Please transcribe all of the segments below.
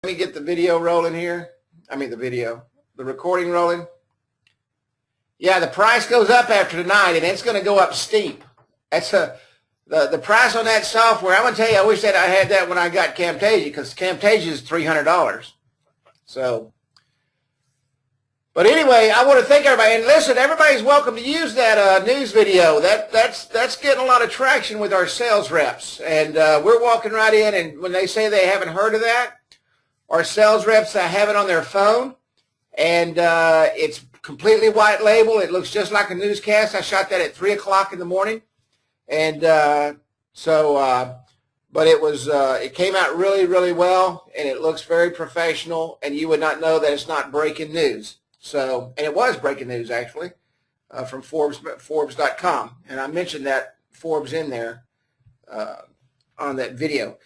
Let me get the video rolling here. The recording rolling. Yeah, the price goes up after tonight, and it's going to go up steep. That's the price on that software. I'm going to tell you, I wish that I had that when I got Camtasia, because Camtasia is $300. So, but anyway, I want to thank everybody. And listen, everybody's welcome to use that news video. That's getting a lot of traction with our sales reps. And we're walking right in, and when they say they haven't heard of that, our sales reps have it on their phone, and it's completely white label. It looks just like a newscast. I shot that at 3 o'clock in the morning, and but it came out really, really well, and it looks very professional, and you would not know that it's not breaking news. So, and it was breaking news actually from Forbes.com, and I mentioned that Forbes in there on that video.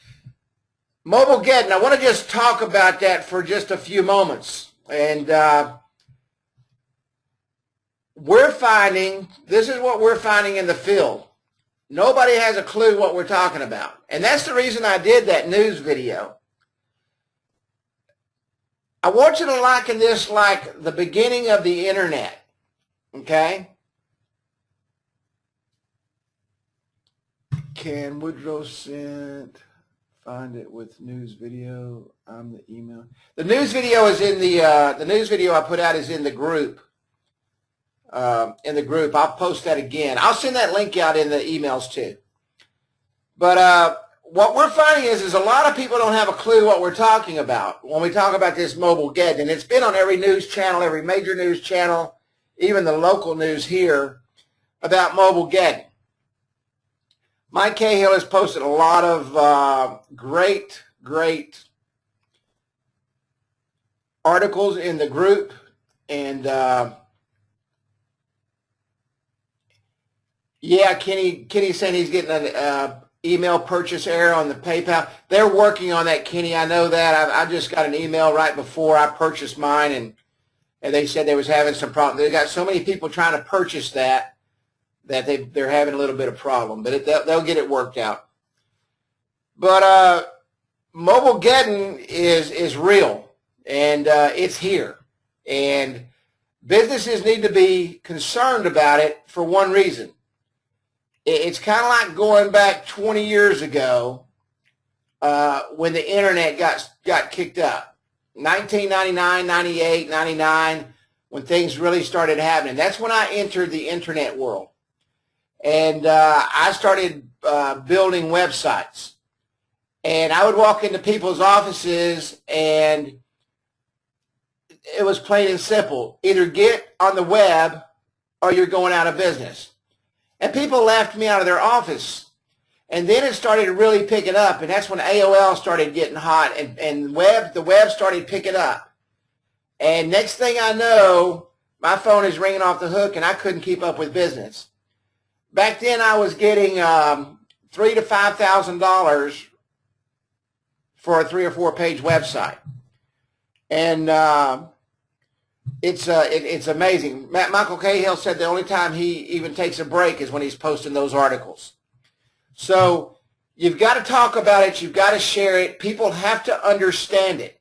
Mobilegeddon, I want to just talk about that for just a few moments. And this is what we're finding in the field. Nobody has a clue what we're talking about. And that's the reason I did that news video. I want you to liken this like the beginning of the internet, okay? Ken Woodrow sent... Find it with news video. I'm the email. The news video is in the news video I put out is in the group. I'll post that again. I'll send that link out in the emails too. But what we're finding is a lot of people don't have a clue what we're talking about when we talk about this Mobilegeddon. And it's been on every news channel, every major news channel, even the local news here about Mobilegeddon. Mike Cahill has posted a lot of great articles in the group, and yeah, Kenny's saying he's getting an email purchase error on the PayPal. They're working on that, Kenny. I know that. I just got an email right before I purchased mine, and they said they was having some problem. They got so many people trying to purchase that they're having a little bit of problem, but they'll get it worked out. But Mobilegeddon is real, and it's here, and businesses need to be concerned about it for one reason. It's kind of like going back 20 years ago when the internet got kicked up, 1999, 98, 99, when things really started happening. That's when I entered the internet world. And I started building websites. And I would walk into people's offices, and it was plain and simple. Either get on the web or you're going out of business. And people left me out of their office. And then it started really picking up, and that's when AOL started getting hot, and the web started picking up. And next thing I know, my phone is ringing off the hook, and I couldn't keep up with business. Back then, I was getting $3,000 to $5,000 for a 3 or 4 page website, and it's amazing. Michael Cahill said the only time he even takes a break is when he's posting those articles. So you've got to talk about it. You've got to share it. People have to understand it.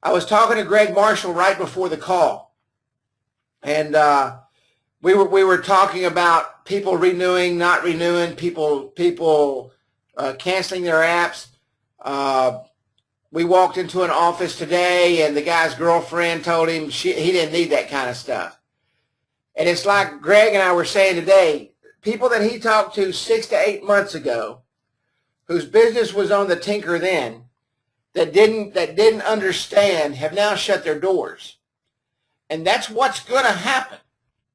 I was talking to Greg Marshall right before the call, and we were talking about people renewing, not renewing, people canceling their apps. We walked into an office today, and the guy's girlfriend told him he didn't need that kind of stuff. And it's like Greg and I were saying today, people that he talked to 6 to 8 months ago, whose business was on the tinker then, that didn't understand, have now shut their doors. And that's what's going to happen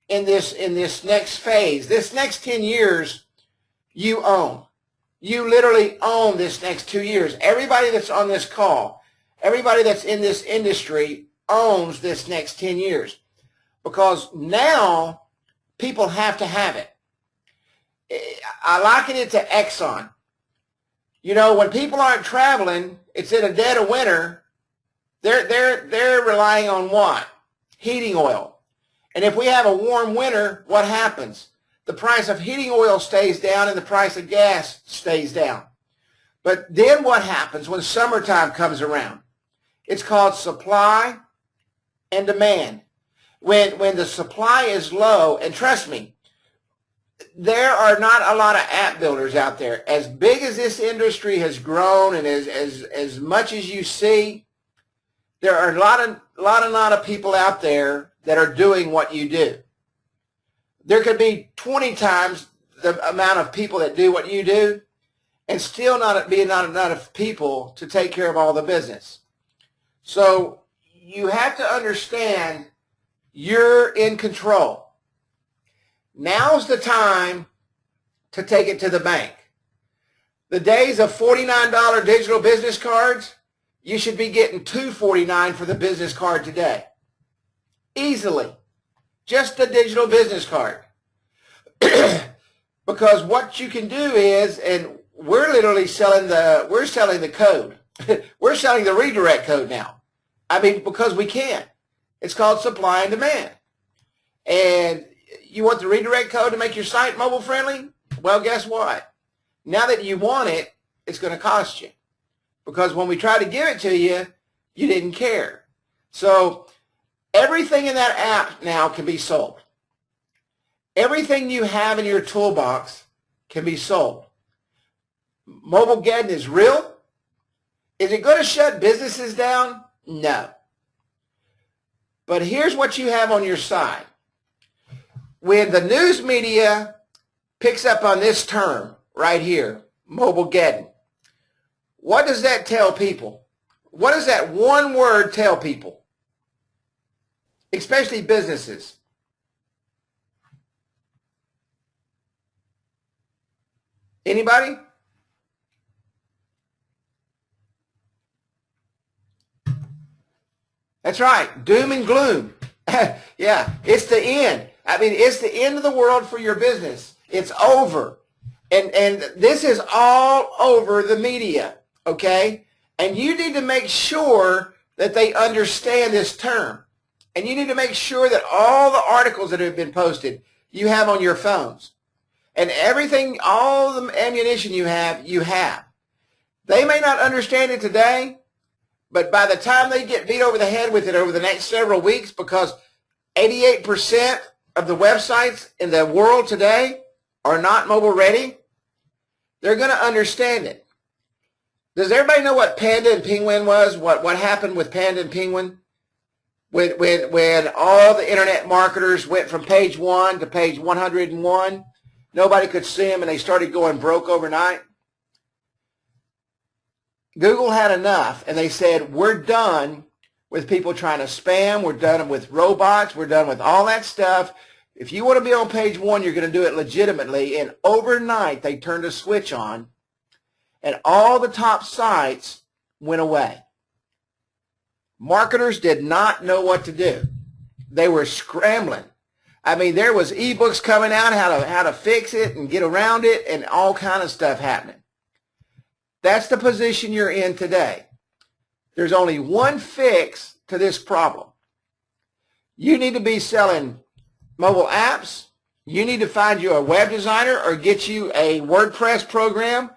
in this next phase. This next 10 years, you own. You literally own this next 2 years. Everybody that's on this call, everybody that's in this industry owns this next 10 years, because now people have to have it. I liken it to Exxon. You know, when people aren't traveling, it's in a dead of winter, they're relying on what? Heating oil. And if we have a warm winter, what happens? The price of heating oil stays down and the price of gas stays down. But then what happens when summertime comes around? It's called supply and demand. When the supply is low, and trust me, there are not a lot of app builders out there. As big as this industry has grown and as much as you see, there are a lot of people out there that are doing what you do. There could be 20 times the amount of people that do what you do and still not enough people to take care of all the business. So you have to understand you're in control. Now's the time to take it to the bank. The days of $49 digital business cards, you should be getting $249 for the business card today. Easily. Just the digital business card. Because what you can do is, and we're literally selling the code. We're selling the redirect code now. I mean, because we can. It's called supply and demand. And you want the redirect code to make your site mobile friendly? Well, guess what? Now that you want it, it's going to cost you. Because when we try to give it to you, you didn't care. So everything in that app now can be sold. Everything you have in your toolbox can be sold. Mobilegeddon is real. Is it going to shut businesses down? No. But here's what you have on your side. When the news media picks up on this term right here, Mobilegeddon, what does that tell people? What does that one word tell people? Especially businesses. Anybody? That's right. Doom and gloom. Yeah, it's the end. I mean, it's the end of the world for your business. It's over. And this is all over the media, okay? And you need to make sure that they understand this term. And you need to make sure that all the articles that have been posted you have on your phones. And everything, all the ammunition you have, you have. They may not understand it today, but by the time they get beat over the head with it over the next several weeks, because 88% of the websites in the world today are not mobile ready, they're going to understand it. Does everybody know what Panda and Penguin was? What happened with Panda and Penguin? When all the internet marketers went from page 1 to page 101, nobody could see them and they started going broke overnight. Google had enough and they said, we're done with people trying to spam. We're done with robots. We're done with all that stuff. If you want to be on page 1, you're going to do it legitimately. And overnight, they turned a switch on and all the top sites went away. Marketers did not know what to do. They were scrambling. I mean, there was ebooks coming out, how to fix it and get around it and all kind of stuff happening. That's the position you're in today. There's only one fix to this problem. You need to be selling mobile apps. You need to find you a web designer or get you a WordPress program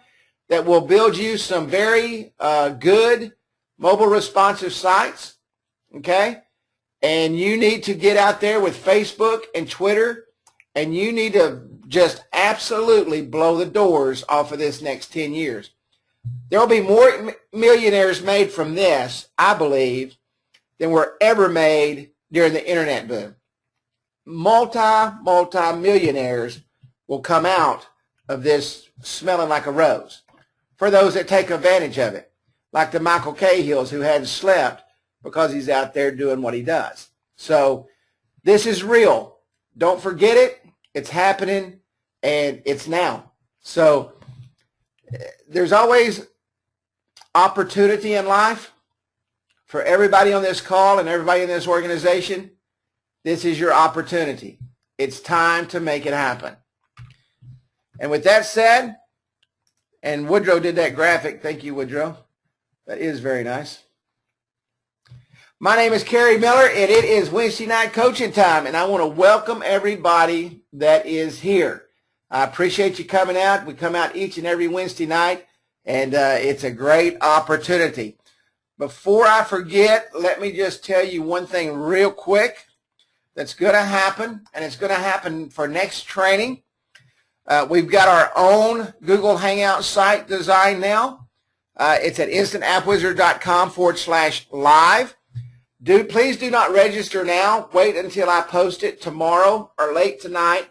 that will build you some very good mobile responsive sites, okay? And you need to get out there with Facebook and Twitter, and you need to just absolutely blow the doors off of this next 10 years. There will be more millionaires made from this, I believe, than were ever made during the internet boom. Multi-millionaires will come out of this smelling like a rose for those that take advantage of it, like the Michael Cahills who hadn't slept because he's out there doing what he does. So this is real. Don't forget it. It's happening, and it's now. So there's always opportunity in life for everybody on this call and everybody in this organization. This is your opportunity. It's time to make it happen. And with that said, and Woodrow did that graphic. Thank you, Woodrow. That is very nice. My name is Kerry Miller, and it is Wednesday night coaching time, and I want to welcome everybody that is here. I appreciate you coming out. We come out each and every Wednesday night, and it's a great opportunity. Before I forget, let me just tell you one thing real quick that's going to happen, and it's going to happen for next training. We've got our own Google Hangout site designed now. It's at instantappwizard.com/live. Please do not register now. Wait until I post it tomorrow or late tonight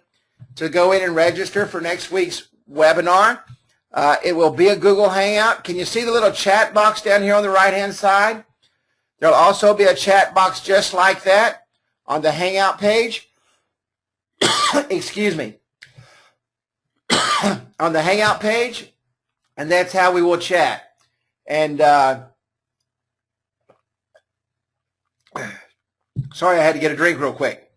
to go in and register for next week's webinar. It will be a Google Hangout. Can you see the little chat box down here on the right-hand side? There will also be a chat box just like that on the Hangout page. Excuse me. On the Hangout page, and that's how we will chat. And sorry, I had to get a drink real quick.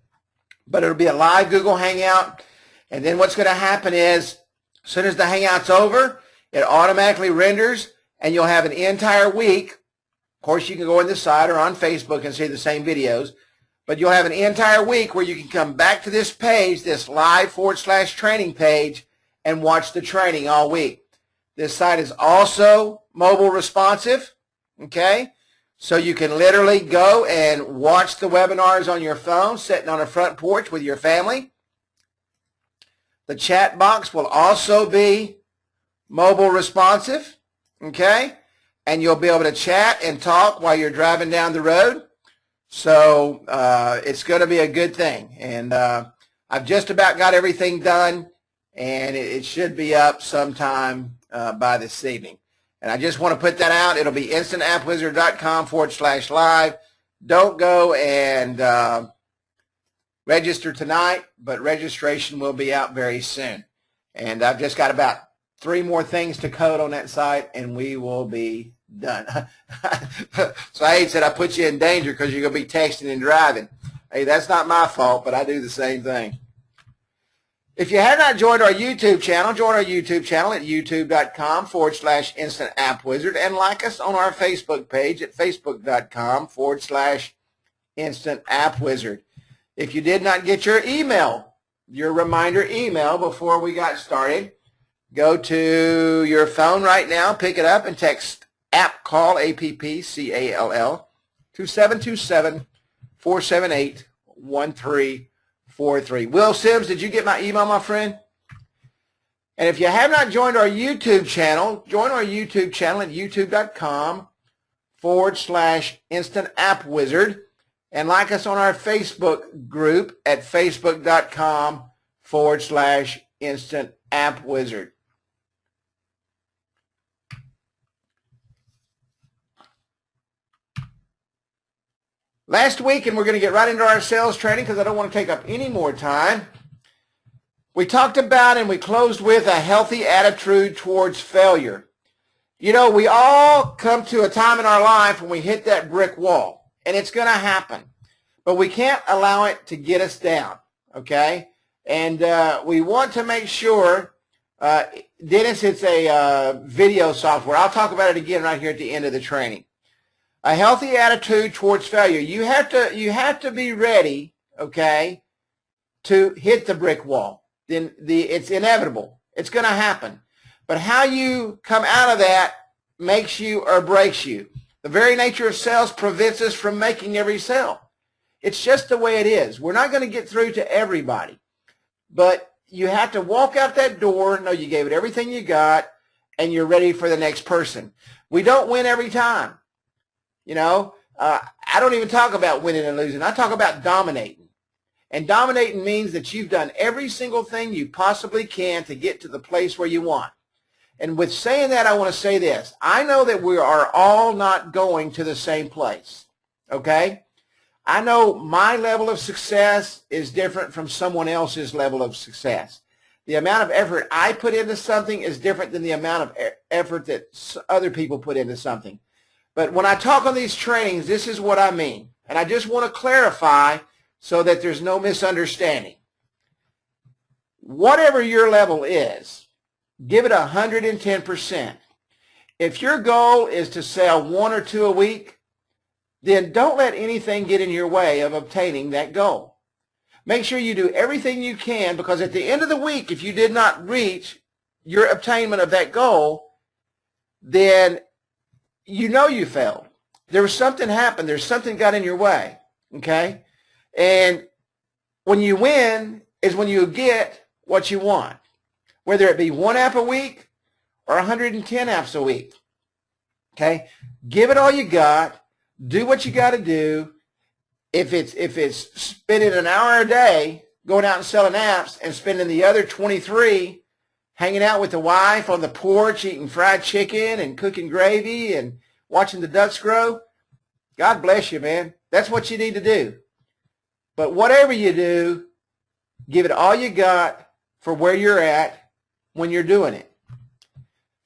But it'll be a live Google Hangout, and then what's going to happen is, as soon as the Hangout's over, it automatically renders, and you'll have an entire week. Of course, you can go on the site or on Facebook and see the same videos, but you'll have an entire week where you can come back to this page, this live/training page, and watch the training all week. This site is also mobile responsive, okay? So you can literally go and watch the webinars on your phone, sitting on a front porch with your family. The chat box will also be mobile responsive, okay? And you'll be able to chat and talk while you're driving down the road. So it's going to be a good thing. And I've just about got everything done, and it should be up sometime by this evening. And I just want to put that out. It'll be instantappwizard.com/live. Don't go and register tonight, but registration will be out very soon. And I've just got about 3 more things to code on that site, and we will be done. Saeed said I put you in danger because you're going to be texting and driving. Hey, that's not my fault, but I do the same thing. If you have not joined our YouTube channel, join our YouTube channel at youtube.com/instantappwizard and like us on our Facebook page at facebook.com/instantappwizard. If you did not get your email, your reminder email before we got started, go to your phone right now, pick it up, and text AppCall, APPCALL, to 727-478-1343. Will Sims, did you get my email, my friend? And if you have not joined our YouTube channel, join our YouTube channel at youtube.com/instantappwizard and like us on our Facebook group at facebook.com/instantappwizard. Last week, and we're going to get right into our sales training because I don't want to take up any more time, we talked about and we closed with a healthy attitude towards failure. You know, we all come to a time in our life when we hit that brick wall, and it's going to happen. But we can't allow it to get us down, okay? And we want to make sure, Dennis, it's a video software. I'll talk about it again right here at the end of the training. A healthy attitude towards failure. You have to be ready, okay, to hit the brick wall. Then it's inevitable. It's going to happen. But how you come out of that makes you or breaks you. The very nature of sales prevents us from making every sale. It's just the way it is. We're not going to get through to everybody. But you have to walk out that door, know you gave it everything you got, and you're ready for the next person. We don't win every time. You know, I don't even talk about winning and losing. I talk about dominating. And dominating means that you've done every single thing you possibly can to get to the place where you want. And with saying that, I want to say this. I know that we are all not going to the same place, okay? I know my level of success is different from someone else's level of success. The amount of effort I put into something is different than the amount of effort that other people put into something. But when I talk on these trainings, this is what I mean. And I just want to clarify so that there's no misunderstanding. Whatever your level is, give it 110%. If your goal is to sell 1 or 2 a week, then don't let anything get in your way of obtaining that goal. Make sure you do everything you can, because at the end of the week, if you did not reach your attainment of that goal, then you know you failed. There was something happened. There's something got in your way, okay? And when you win is when you get what you want, whether it be 1 app a week or 110 apps a week, okay? Give it all you got. Do what you got to do. If it's spending an hour a day going out and selling apps and spending the other 23 hanging out with the wife on the porch, eating fried chicken and cooking gravy and watching the ducks grow, God bless you, man. That's what you need to do. But whatever you do, give it all you got for where you're at when you're doing it.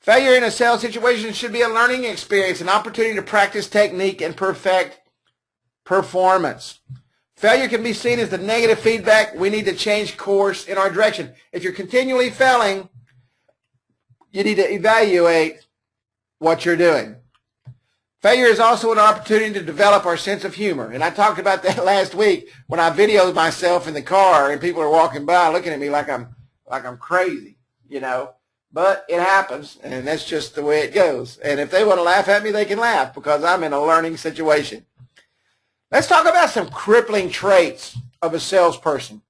Failure in a sales situation should be a learning experience, an opportunity to practice technique and perfect performance. Failure can be seen as the negative feedback. We need to change course in our direction. If you're continually failing, you need to evaluate what you're doing. Failure is also an opportunity to develop our sense of humor. And I talked about that last week when I videoed myself in the car and people are walking by looking at me like I'm crazy, you know. But it happens, and that's just the way it goes. And if they want to laugh at me, they can laugh because I'm in a learning situation. Let's talk about some crippling traits of a salesperson.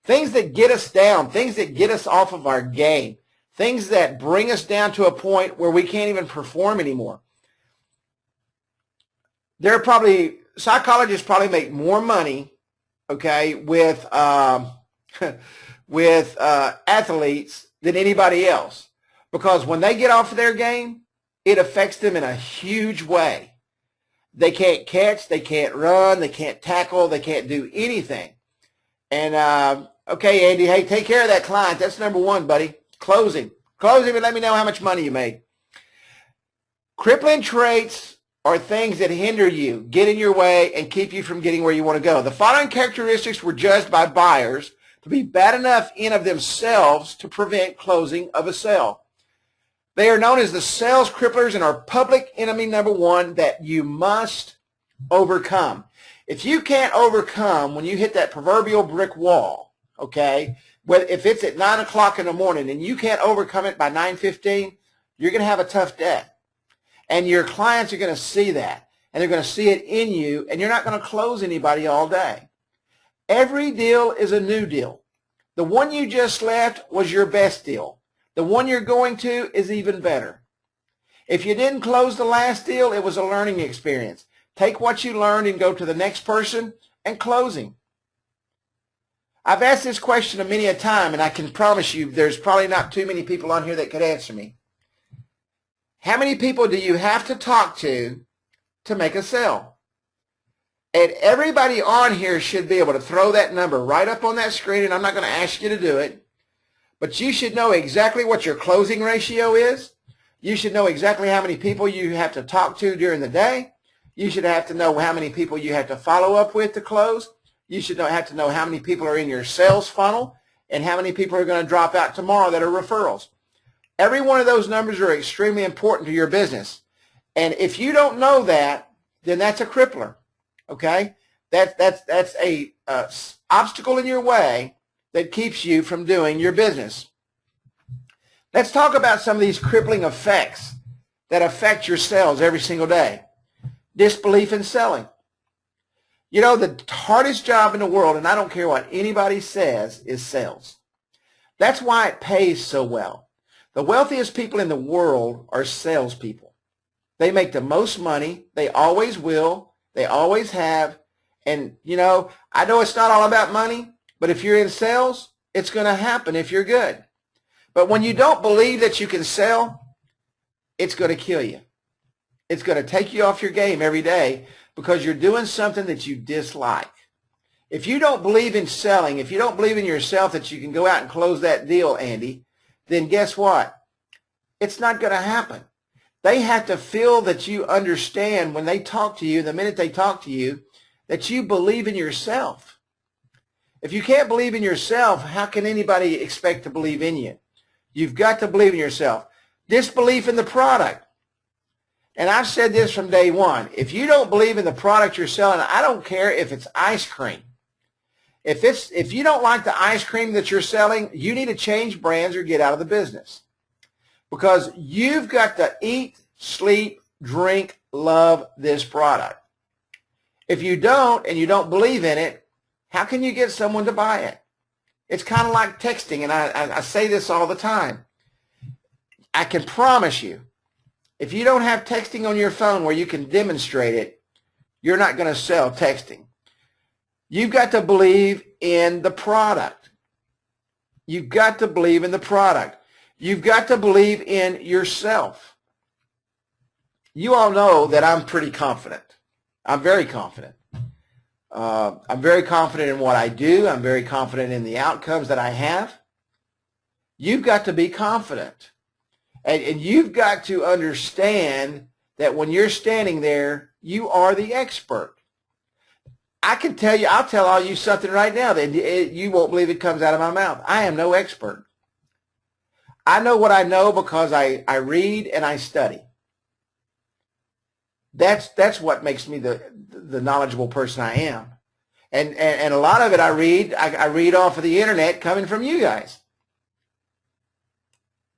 Things that get us down, things that get us off of our game, things that bring us down to a point where we can't even perform anymore. There are probably, psychologists probably make more money, okay, with athletes than anybody else. Because when they get off of their game, it affects them in a huge way. They can't catch, they can't run, they can't tackle, they can't do anything. And, okay, Andy, hey, take care of that client. That's number one, buddy. Close him. Close him and let me know how much money you made. Crippling traits are things that hinder you, get in your way, and keep you from getting where you want to go. The following characteristics were judged by buyers to be bad enough in of themselves to prevent closing of a sale. They are known as the sales cripplers and are public enemy number one that you must overcome. If you can't overcome when you hit that proverbial brick wall, okay, if it's at 9 o'clock in the morning and you can't overcome it by 9:15, you're going to have a tough day. And your clients are going to see that, and they're going to see it in you, and you're not going to close anybody all day. Every deal is a new deal. The one you just left was your best deal. The one you're going to is even better. If you didn't close the last deal, it was a learning experience. Take what you learned and go to the next person and close him. I've asked this question many a time, and I can promise you there's probably not too many people on here that could answer me. How many people do you have to talk to make a sale? And everybody on here should be able to throw that number right up on that screen, and I'm not going to ask you to do it. But you should know exactly what your closing ratio is. You should know exactly how many people you have to talk to during the day. You should have to know how many people you have to follow up with to close. You should have to know how many people are in your sales funnel and how many people are going to drop out tomorrow that are referrals. Every one of those numbers are extremely important to your business. And if you don't know that, then that's a crippler, okay? That's a obstacle in your way that keeps you from doing your business. Let's talk about some of these crippling effects that affect your sales every single day. Disbelief in selling. You know, the hardest job in the world, and I don't care what anybody says, is sales. That's why it pays so well. The wealthiest people in the world are salespeople. They make the most money. They always will. They always have. And, you know, I know it's not all about money, but if you're in sales, it's going to happen if you're good. But when you don't believe that you can sell, it's going to kill you. It's going to take you off your game every day because you're doing something that you dislike. If you don't believe in selling, if you don't believe in yourself that you can go out and close that deal, Andy, then guess what? It's not going to happen. They have to feel that you understand when they talk to you, the minute they talk to you, that you believe in yourself. If you can't believe in yourself, how can anybody expect to believe in you? You've got to believe in yourself. Disbelief in the product. And I've said this from day one. If you don't believe in the product you're selling, I don't care if it's ice cream. If you don't like the ice cream that you're selling, you need to change brands or get out of the business. Because you've got to eat, sleep, drink love this product. If you don't and you don't believe in it, how can you get someone to buy it? It's kind of like texting, and I say this all the time. I can promise you, if you don't have texting on your phone where you can demonstrate it, you're not going to sell texting. You've got to believe in the product. You've got to believe in the product. You've got to believe in yourself. You all know that I'm pretty confident. I'm very confident. I'm very confident in what I do. I'm very confident in the outcomes that I have. You've got to be confident. And you've got to understand that when you're standing there, you are the expert. I can tell you, I'll tell all you something right now that you won't believe it comes out of my mouth. I am no expert. I know what I know because I read and I study. That's what makes me the knowledgeable person I am. And a lot of it I read off of the internet coming from you guys.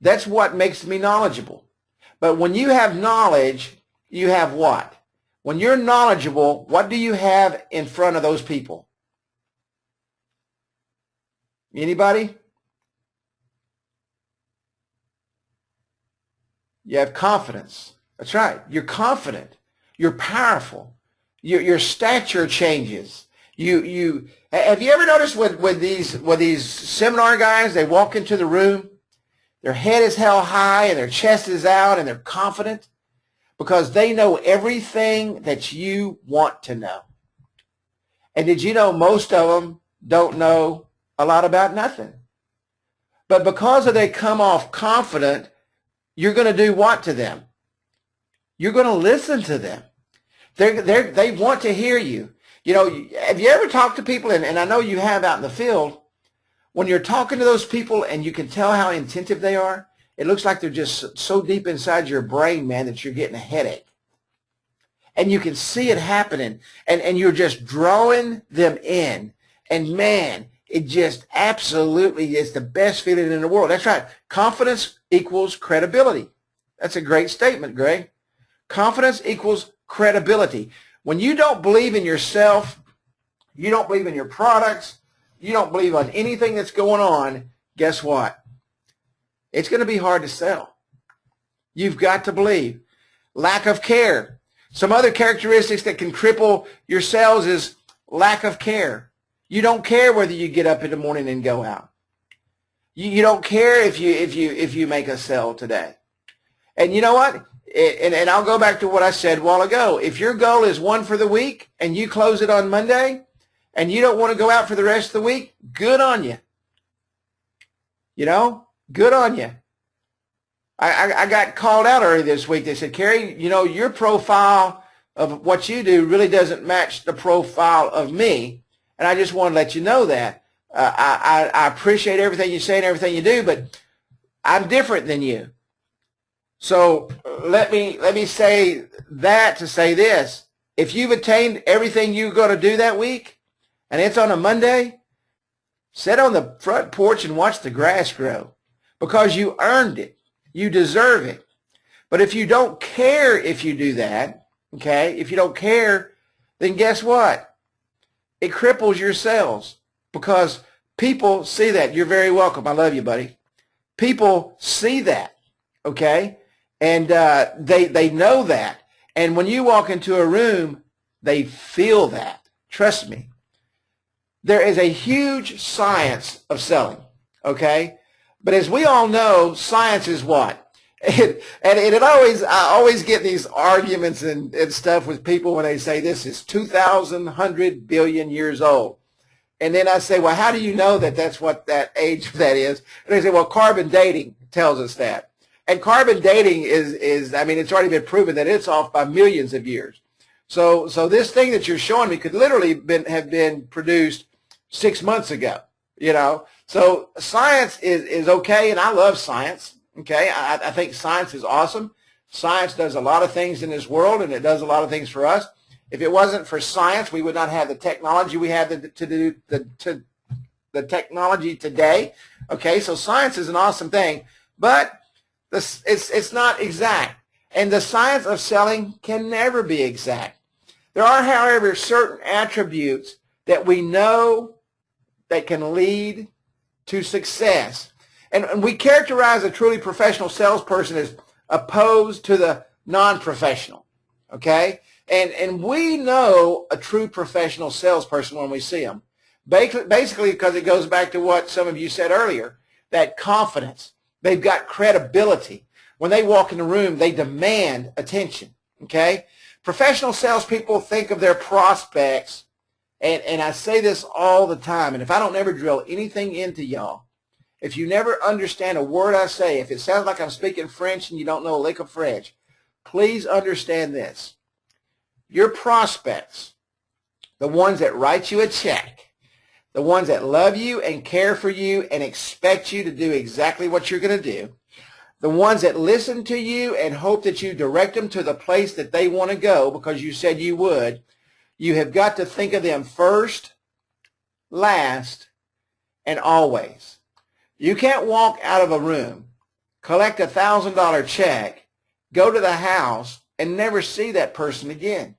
That's what makes me knowledgeable. But when you have knowledge, you have what? When you're knowledgeable, what do you have in front of those people? Anybody? You have confidence. That's right. You're confident. You're powerful. Your stature changes. Have you ever noticed with these seminar guys, they walk into the room, their head is held high and their chest is out and they're confident because they know everything that you want to know. And did you know most of them don't know a lot about nothing? But because they come off confident, you're going to do what to them? You're going to listen to them. They want to hear you. You know, have you ever talked to people, and I know you have out in the field, when you're talking to those people and you can tell how attentive they are, it looks like they're just so deep inside your brain, man, that you're getting a headache. And you can see it happening, and you're just drawing them in. And man, it just absolutely is the best feeling in the world. That's right. Confidence equals credibility. That's a great statement, Greg. Confidence equals credibility. When you don't believe in yourself, you don't believe in your products, you don't believe on anything that's going on, guess what? It's going to be hard to sell. You've got to believe. Lack of care. Some other characteristics that can cripple your sales is lack of care. You don't care whether you get up in the morning and go out. You don't care if you make a sale today. And you know what? And I'll go back to what I said a while ago. If your goal is one for the week and you close it on Monday and you don't want to go out for the rest of the week, good on you. You know, good on you. I got called out earlier this week. They said, Kerry, you know, your profile of what you do really doesn't match the profile of me. And I just want to let you know that. I appreciate everything you say and everything you do, but I'm different than you. So let me say that to say this. If you've attained everything you're going to do that week, and it's on a Monday, sit on the front porch and watch the grass grow because you earned it. You deserve it. But if you don't care if you do that, okay, if you don't care, then guess what? It cripples your sales because people see that. You're very welcome. I love you, buddy. People see that, okay? And they know that. And when you walk into a room, they feel that. Trust me. There is a huge science of selling, okay? But as we all know, science is what? I always get these arguments and stuff with people when they say this is 2,100 billion years old. And then I say, well, how do you know that that's what that age of that is? And they say, well, carbon dating tells us that. And carbon dating is I mean, it's already been proven that it's off by millions of years. So this thing that you're showing me could literally have been produced 6 months ago, you know. So science is okay, and I love science, okay. I think science is awesome. Science does a lot of things in this world, and it does a lot of things for us. If it wasn't for science, we would not have the technology we have to do the technology today, okay. So science is an awesome thing, but it's not exact. And the science of selling can never be exact. There are, however, certain attributes that we know that can lead to success. And we characterize a truly professional salesperson as opposed to the non-professional, okay? And we know a true professional salesperson when we see them. Basically because it goes back to what some of you said earlier, that confidence. They've got credibility. When they walk in the room, they demand attention, okay? Professional salespeople think of their prospects, and I say this all the time, and if I don't ever drill anything into y'all, if you never understand a word I say, if it sounds like I'm speaking French and you don't know a lick of French, please understand this. Your prospects, the ones that write you a check, the ones that love you and care for you and expect you to do exactly what you're going to do, the ones that listen to you and hope that you direct them to the place that they want to go because you said you would, you have got to think of them first, last, and always. You can't walk out of a room, collect a $1,000 check, go to the house, and never see that person again.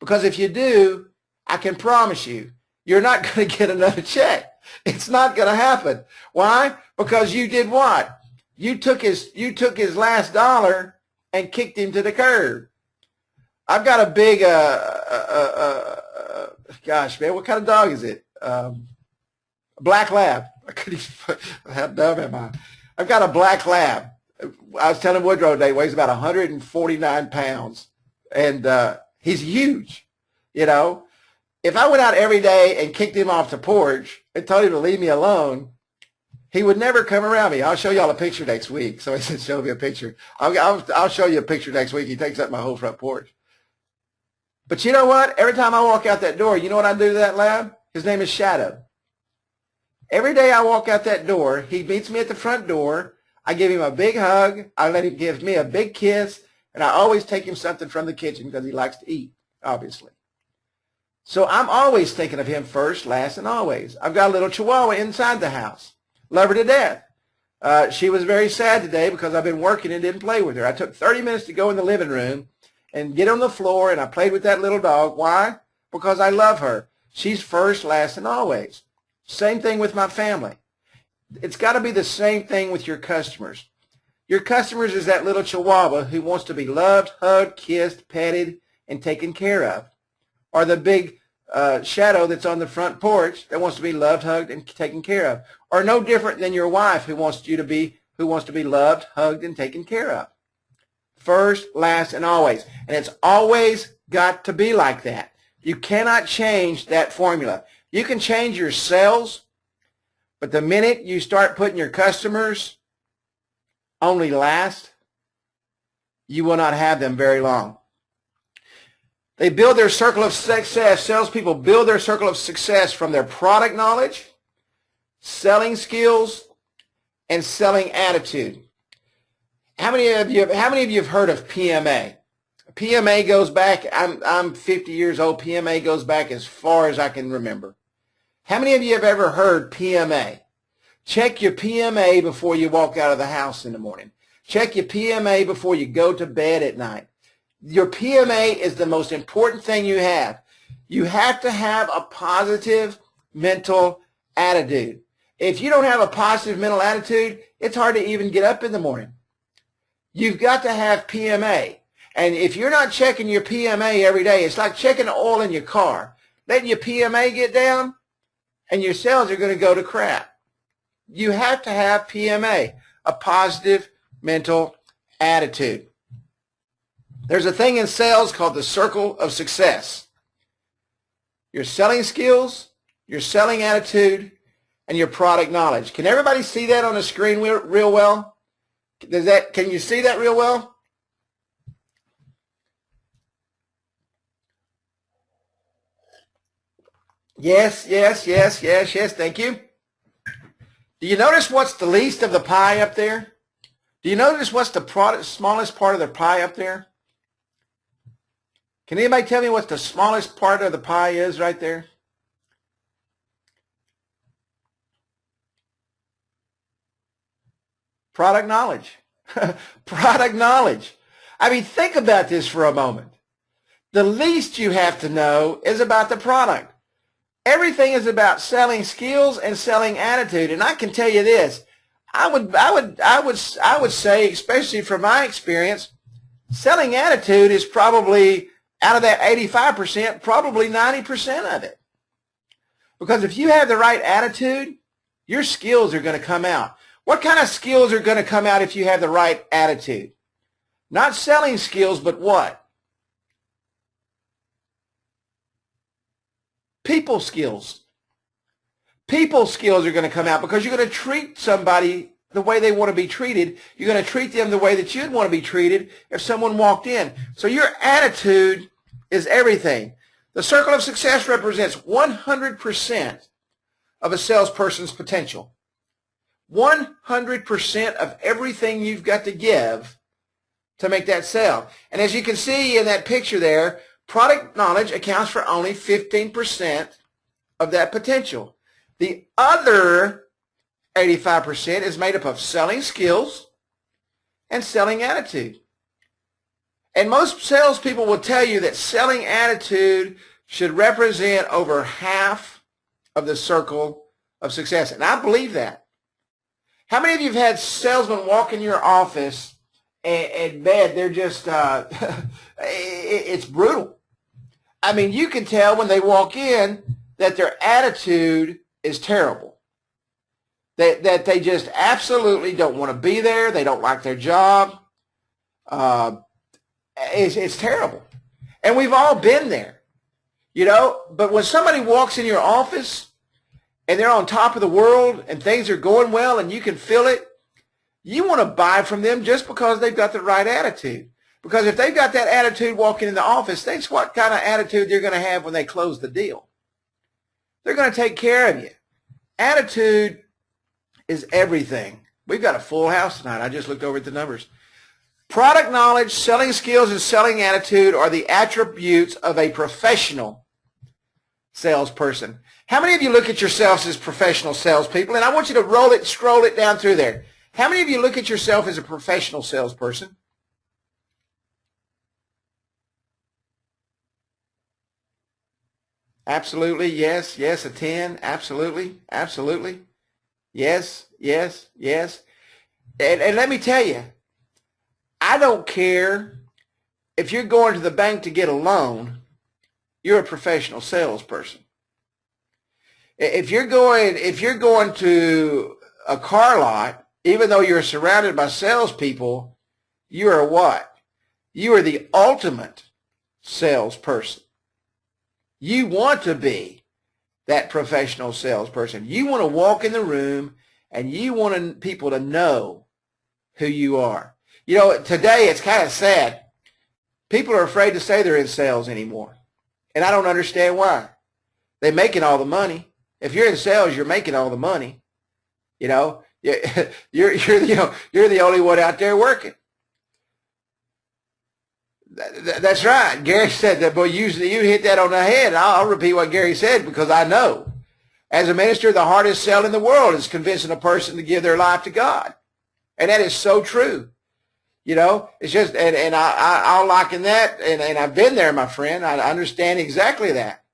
Because if you do, I can promise you, you're not going to get another check. It's not going to happen. Why? Because you did what? You took his last dollar and kicked him to the curb. I've got a big, gosh, man, what kind of dog is it? Black lab. How dumb am I? I've got a black lab. I was telling Woodrow today, he weighs about 149 pounds, and he's huge, you know. If I went out every day and kicked him off the porch and told him to leave me alone, he would never come around me. I'll show y'all a picture next week. Somebody said, show me a picture. I'll show you a picture next week. He takes up my whole front porch. But you know what? Every time I walk out that door, you know what I do to that lab? His name is Shadow. Every day I walk out that door, he meets me at the front door. I give him a big hug. I let him give me a big kiss. And I always take him something from the kitchen because he likes to eat, obviously. So I'm always thinking of him first, last, and always. I've got a little Chihuahua inside the house. Love her to death. She was very sad today because I've been working and didn't play with her. I took 30 minutes to go in the living room and get on the floor, and I played with that little dog. Why? Because I love her. She's first, last, and always. Same thing with my family. It's got to be the same thing with your customers. Your customers is that little Chihuahua who wants to be loved, hugged, kissed, petted, and taken care of. Or the big Shadow that's on the front porch that wants to be loved, hugged, and taken care of. Or no different than your wife who wants to be loved, hugged, and taken care of. First, last, and always. And it's always got to be like that. You cannot change that formula. You can change your sales, but the minute you start putting your customers only last, you will not have them very long. They build their circle of success. Salespeople build their circle of success from their product knowledge, selling skills, and selling attitude. How many of you have heard of PMA? PMA goes back, I'm 50 years old. PMA goes back as far as I can remember. How many of you have ever heard PMA? Check your PMA before you walk out of the house in the morning. Check your PMA before you go to bed at night. Your PMA is the most important thing you have. You have to have a positive mental attitude. If you don't have a positive mental attitude, it's hard to even get up in the morning. You've got to have PMA. And if you're not checking your PMA every day, it's like checking the oil in your car. Letting your PMA get down, and your sales are going to go to crap. You have to have PMA, a positive mental attitude. There's a thing in sales called the circle of success. Your selling skills, your selling attitude, and your product knowledge. Can everybody see that on the screen real well? Can you see that real well? Yes, yes, yes, yes, yes, thank you. Do you notice what's the least of the pie up there? Do you notice what's the smallest part of the pie up there? Can anybody tell me what the smallest part of the pie is right there? Product knowledge. Product knowledge. I mean, think about this for a moment. The least you have to know is about the product. Everything is about selling skills and selling attitude. And I can tell you this, I would say, especially from my experience, selling attitude is probably, out of that 85%, probably 90% of it. Because if you have the right attitude, your skills are going to come out. What kind of skills are going to come out if you have the right attitude? Not selling skills, but what? People skills. People skills are going to come out because you're going to treat somebody the way they want to be treated. You're going to treat them the way that you'd want to be treated if someone walked in. So your attitude is everything. The circle of success represents 100% of a salesperson's potential. 100% of everything you've got to give to make that sale. And as you can see in that picture there, product knowledge accounts for only 15% of that potential. The other 85% is made up of selling skills and selling attitude. And most salespeople will tell you that selling attitude should represent over half of the circle of success. And I believe that. How many of you have had salesmen walk in your office and man, they're just, it's brutal. I mean, you can tell when they walk in that their attitude is terrible. That they just absolutely don't want to be there. They don't like their job. It's terrible. And we've all been there, you know. But when somebody walks in your office and they're on top of the world and things are going well and you can feel it, you want to buy from them just because they've got the right attitude. Because if they've got that attitude walking in the office, think what kind of attitude they're going to have when they close the deal. They're going to take care of you. Attitude is everything. We've got a full house tonight. I just looked over at the numbers. Product knowledge, selling skills, and selling attitude are the attributes of a professional salesperson. How many of you look at yourselves as professional salespeople? And I want you to scroll it down through there. How many of you look at yourself as a professional salesperson? Absolutely, yes, yes, a 10, absolutely, absolutely, yes, yes, yes. And let me tell you, I don't care if you're going to the bank to get a loan, you're a professional salesperson. If you're going to a car lot, even though you're surrounded by salespeople, you are what? You are the ultimate salesperson. You want to be that professional salesperson. You want to walk in the room and you want people to know who you are. You know, today it's kind of sad. People are afraid to say they're in sales anymore. And I don't understand why. They're making all the money. If you're in sales, you're making all the money. You know, you're the only one out there working. That's right. Gary said that, boy, you hit that on the head. I'll repeat what Gary said because I know. As a minister, the hardest sell in the world is convincing a person to give their life to God. And that is so true. You know, it's just, and I'll liken that, and I've been there, my friend. I understand exactly that.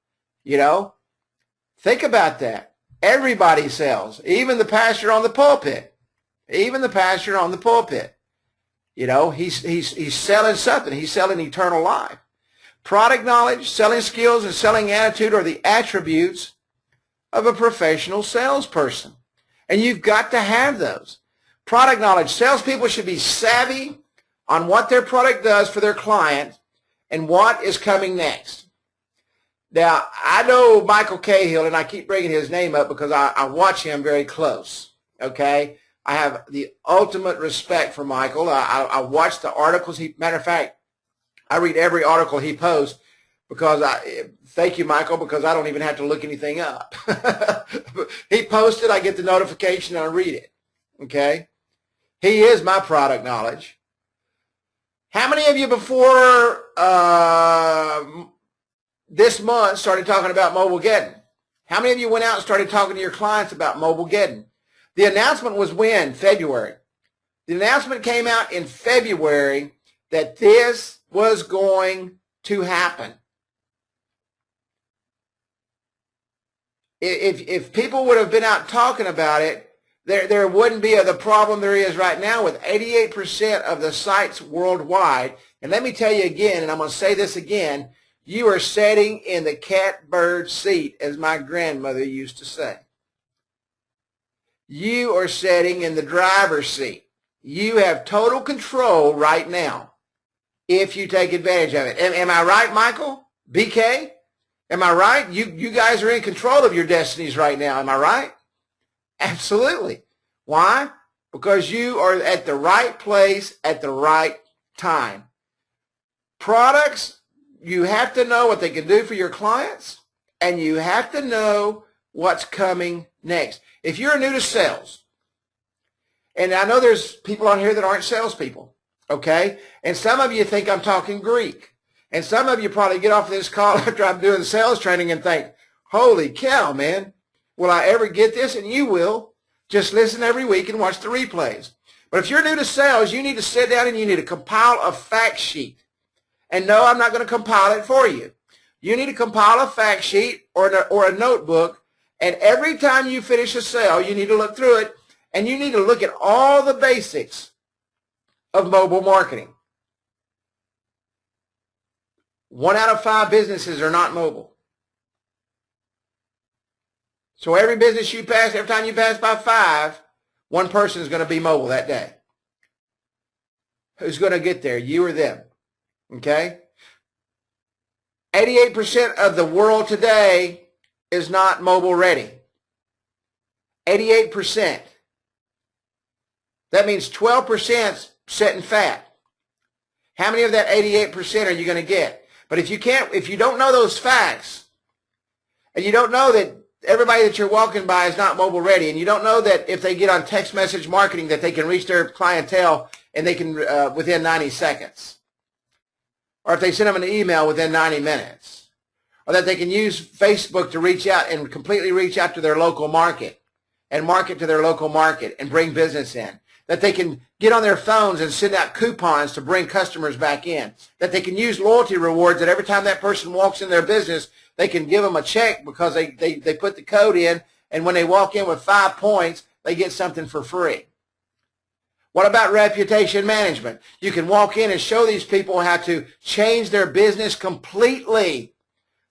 You know, think about that. Everybody sells, even the pastor on the pulpit. Even the pastor on the pulpit. You know, he's selling something. He's selling eternal life. Product knowledge, selling skills, and selling attitude are the attributes of a professional salesperson. And you've got to have those. Product knowledge. Salespeople should be savvy on what their product does for their client and what is coming next. Now, I know Michael Cahill, and I keep bringing his name up because I watch him very close, okay? I have the ultimate respect for Michael. I watch the articles. Matter of fact, I read every article he posts because thank you, Michael, because I don't even have to look anything up. He posts it, I get the notification, and I read it, okay? He is my product knowledge. How many of you before this month started talking about Mobilegeddon? How many of you went out and started talking to your clients about Mobilegeddon? The announcement was when? February. The announcement came out in February that this was going to happen. If people would have been out talking about it, there wouldn't be the problem there is right now with 88% of the sites worldwide. And let me tell you again, and I'm going to say this again, you are sitting in the catbird seat, as my grandmother used to say. You are sitting in the driver's seat. You have total control right now if you take advantage of it. Am I right, Michael? BK? Am I right? You guys are in control of your destinies right now. Am I right? Absolutely. Why? Because you are at the right place at the right time. Products, you have to know what they can do for your clients, and you have to know what's coming next. If you're new to sales, and I know there's people on here that aren't salespeople, okay? And some of you think I'm talking Greek. And some of you probably get off this call after I'm doing sales training and think, holy cow, man, will I ever get this? And you will. Just listen every week and watch the replays. But if you're new to sales, you need to sit down and you need to compile a fact sheet. And no, I'm not going to compile it for you. You need to compile a fact sheet or a notebook, and every time you finish a sale, you need to look through it, and you need to look at all the basics of mobile marketing. 1 out of 5 businesses are not mobile. So every business you pass, every time you pass by 5, one person is going to be mobile that day. Who's going to get there, you or them? Okay? 88% of the world today is not mobile ready. 88%. That means 12% sitting fat. How many of that 88% are you going to get? But if you don't know those facts, and you don't know that everybody that you're walking by is not mobile ready, and you don't know that if they get on text message marketing that they can reach their clientele and they can within 90 seconds, or if they send them an email within 90 minutes, or that they can use Facebook to reach out and completely reach out to their local market and market to their local market and bring business in, that they can get on their phones and send out coupons to bring customers back in, that they can use loyalty rewards, that every time that person walks in their business, they can give them a check because they put the code in, and when they walk in with 5 points, they get something for free. What about reputation management? You can walk in and show these people how to change their business completely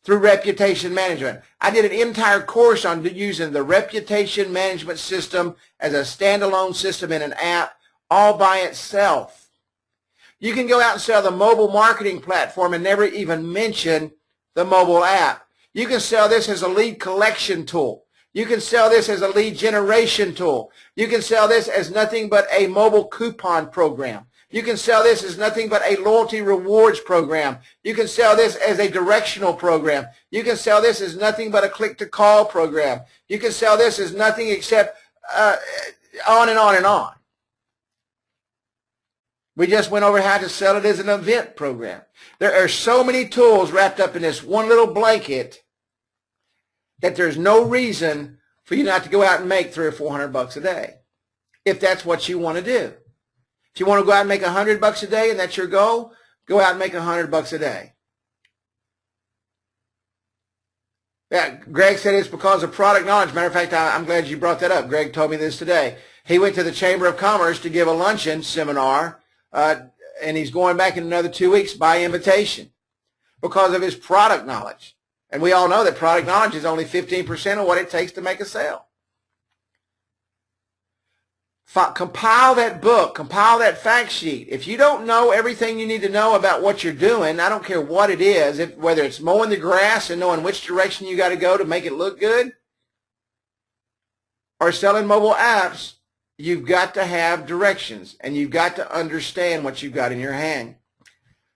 through reputation management. I did an entire course on using the reputation management system as a standalone system in an app all by itself. You can go out and sell the mobile marketing platform and never even mention the mobile app. You can sell this as a lead collection tool. You can sell this as a lead generation tool. You can sell this as nothing but a mobile coupon program. You can sell this as nothing but a loyalty rewards program. You can sell this as a directional program. You can sell this as nothing but a click-to-call program. You can sell this as nothing except on and on and on. We just went over how to sell it as an event program. There are so many tools wrapped up in this one little blanket that there's no reason for you not to go out and make $300 or $400 a day, if that's what you want to do. If you want to go out and make $100 a day and that's your goal, go out and make $100 a day. Yeah, Greg said it's because of product knowledge. Matter of fact, I'm glad you brought that up. Greg told me this today. He went to the Chamber of Commerce to give a luncheon seminar, and he's going back in another 2 weeks by invitation because of his product knowledge. And we all know that product knowledge is only 15% of what it takes to make a sale. Compile that book, compile that fact sheet. If you don't know everything you need to know about what you're doing, I don't care what it is, whether it's mowing the grass and knowing which direction you got to go to make it look good, or selling mobile apps, you've got to have directions, and you've got to understand what you've got in your hand.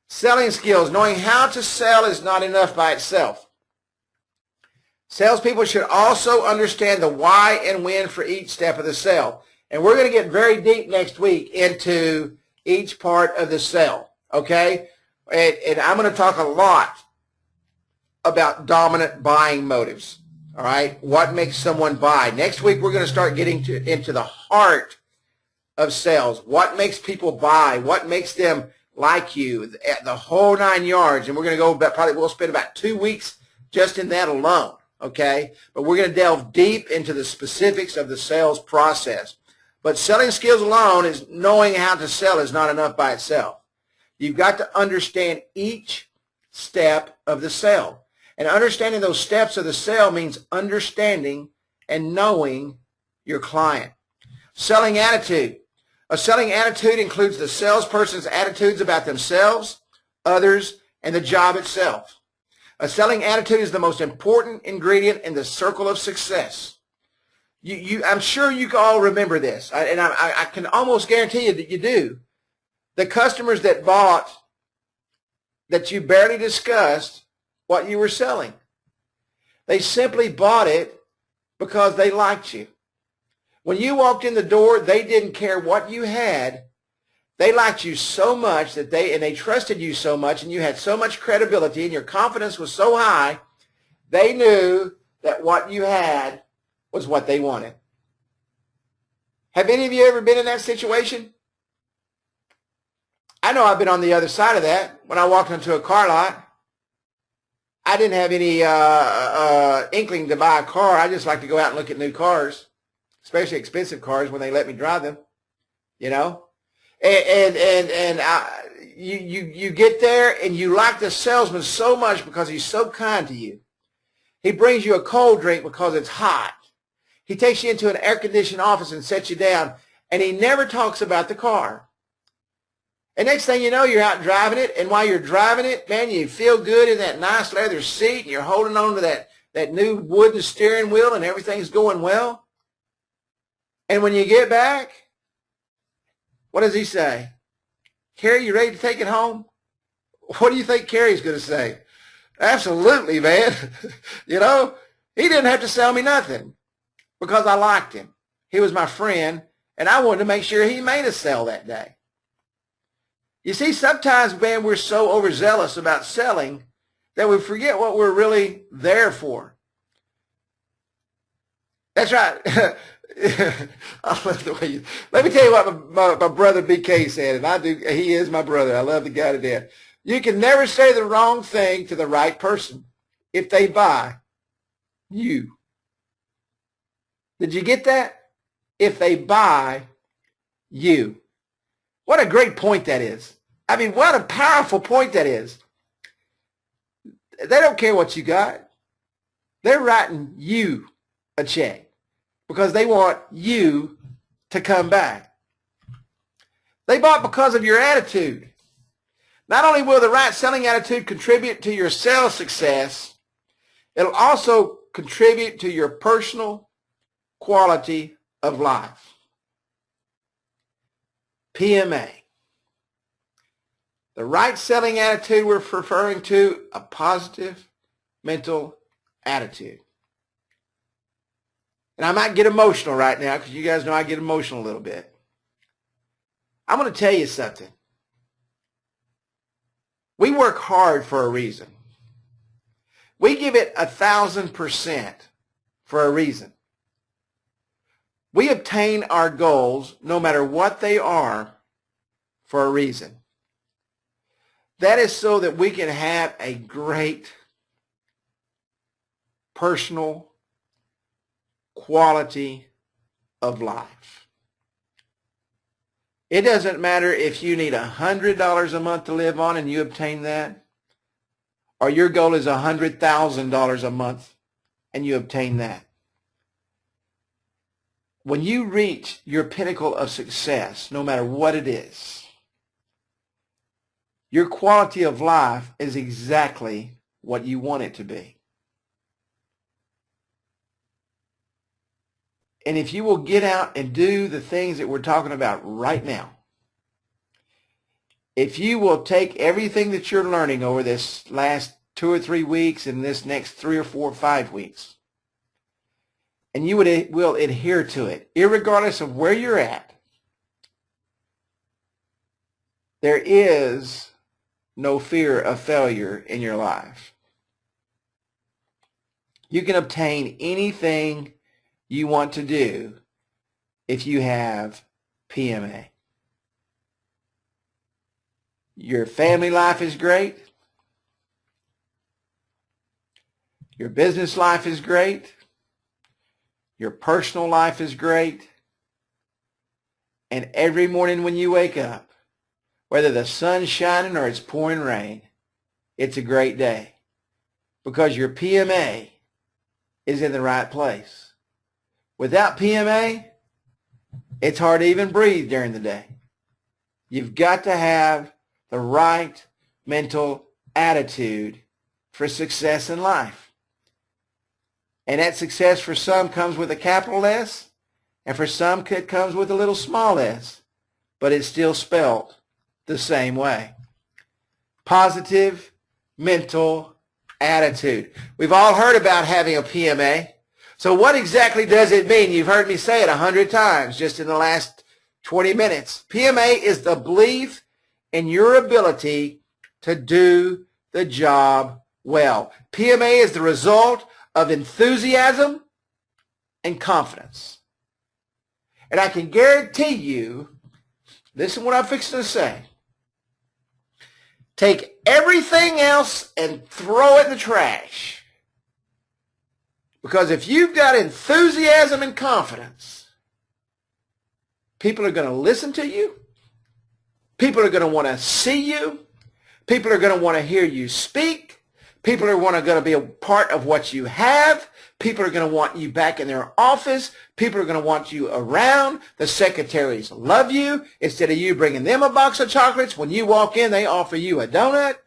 Selling skills, knowing how to sell is not enough by itself. Salespeople should also understand the why and when for each step of the sale. And we're going to get very deep next week into each part of the sale, okay? And I'm going to talk a lot about dominant buying motives, all right? What makes someone buy? Next week, we're going to start getting into the heart of sales. What makes people buy? What makes them like you, the whole 9 yards. And we're going to go about, probably we'll spend about 2 weeks just in that alone, okay? But we're going to delve deep into the specifics of the sales process. But selling skills alone is knowing how to sell is not enough by itself. You've got to understand each step of the sale. And understanding those steps of the sale means understanding and knowing your client. Selling attitude. A selling attitude includes the salesperson's attitudes about themselves, others, and the job itself. A selling attitude is the most important ingredient in the circle of success. I'm sure you all remember this, and I can almost guarantee you that you do. The customers that bought, that you barely discussed what you were selling. They simply bought it because they liked you. When you walked in the door, they didn't care what you had. They liked you so much that they trusted you so much, and you had so much credibility, and your confidence was so high, they knew that what you had was what they wanted. Have any of you ever been in that situation? I know I've been on the other side of that. When I walked into a car lot, I didn't have any inkling to buy a car. I just like to go out and look at new cars, especially expensive cars when they let me drive them, you know. You get there and you like the salesman so much because he's so kind to you. He brings you a cold drink because it's hot. He takes you into an air-conditioned office and sets you down, and he never talks about the car. And next thing you know, you're out driving it, and while you're driving it, man, you feel good in that nice leather seat, and you're holding on to that new wooden steering wheel, and everything's going well. And when you get back, what does he say? Carrie, you ready to take it home? What do you think Carrie's going to say? Absolutely, man. You know, he didn't have to sell me nothing because I liked him. He was my friend, and I wanted to make sure he made a sale that day. You see, sometimes, man, we're so overzealous about selling that we forget what we're really there for. That's right. I love the way you. Let me tell you what my brother BK said, and I do. He is my brother. I love the guy to death. You can never say the wrong thing to the right person if they buy you. Did you get that? If they buy you. What a great point that is. I mean, what a powerful point that is. They don't care what you got. They're writing you a check because they want you to come back. They bought because of your attitude. Not only will the right selling attitude contribute to your sales success, it'll also contribute to your personal quality of life. PMA. The right selling attitude we're referring to a positive mental attitude. And I might get emotional right now because you guys know I get emotional a little bit. I'm going to tell you something. We work hard for a reason. We give it 1,000% for a reason. We obtain our goals, no matter what they are, for a reason. That is so that we can have a great personal quality of life. It doesn't matter if you need $100 a month to live on and you obtain that, or your goal is $100,000 a month and you obtain that. When you reach your pinnacle of success, no matter what it is, your quality of life is exactly what you want it to be. And if you will get out and do the things that we're talking about right now, if you will take everything that you're learning over this last 2 or 3 weeks and this next 3 or 4 or 5 weeks, and you will adhere to it, irregardless of where you're at, there is no fear of failure in your life. You can obtain anything you want to do if you have PMA. Your family life is great. Your business life is great. Your personal life is great. And every morning when you wake up, whether the sun's shining or it's pouring rain, it's a great day because your PMA is in the right place. Without PMA, it's hard to even breathe during the day. You've got to have the right mental attitude for success in life. And that success for some comes with a capital S, and for some it comes with a little small s, but it's still spelled the same way. Positive mental attitude. We've all heard about having a PMA. So what exactly does it mean? You've heard me say it 100 times just in the last 20 minutes. PMA is the belief in your ability to do the job well. PMA is the result of enthusiasm and confidence. And I can guarantee you, listen to what I'm fixing to say. Take everything else and throw it in the trash. Because if you've got enthusiasm and confidence, people are going to listen to you. People are going to want to see you. People are going to want to hear you speak. People are going to be a part of what you have. People are going to want you back in their office. People are going to want you around. The secretaries love you. Instead of you bringing them a box of chocolates, when you walk in, they offer you a donut.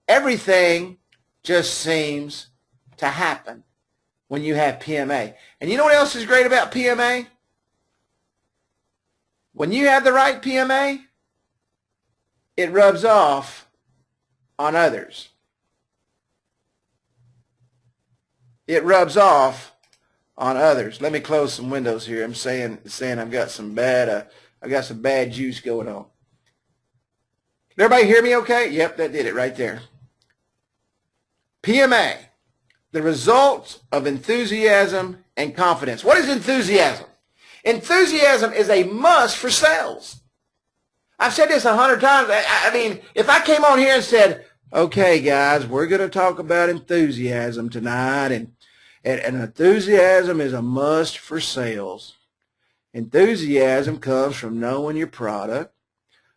Everything just seems to happen when you have PMA. And you know what else is great about PMA? When you have the right PMA, it rubs off on others. It rubs off on others. Let me close some windows here. I'm saying I've got some bad juice going on. Can everybody hear me okay? Yep, that did it right there. PMA, the result of enthusiasm and confidence. What is enthusiasm? Enthusiasm is a must for sales. I've said this 100 times. I mean, if I came on here and said, okay, guys, we're going to talk about enthusiasm tonight, and enthusiasm is a must for sales. Enthusiasm comes from knowing your product,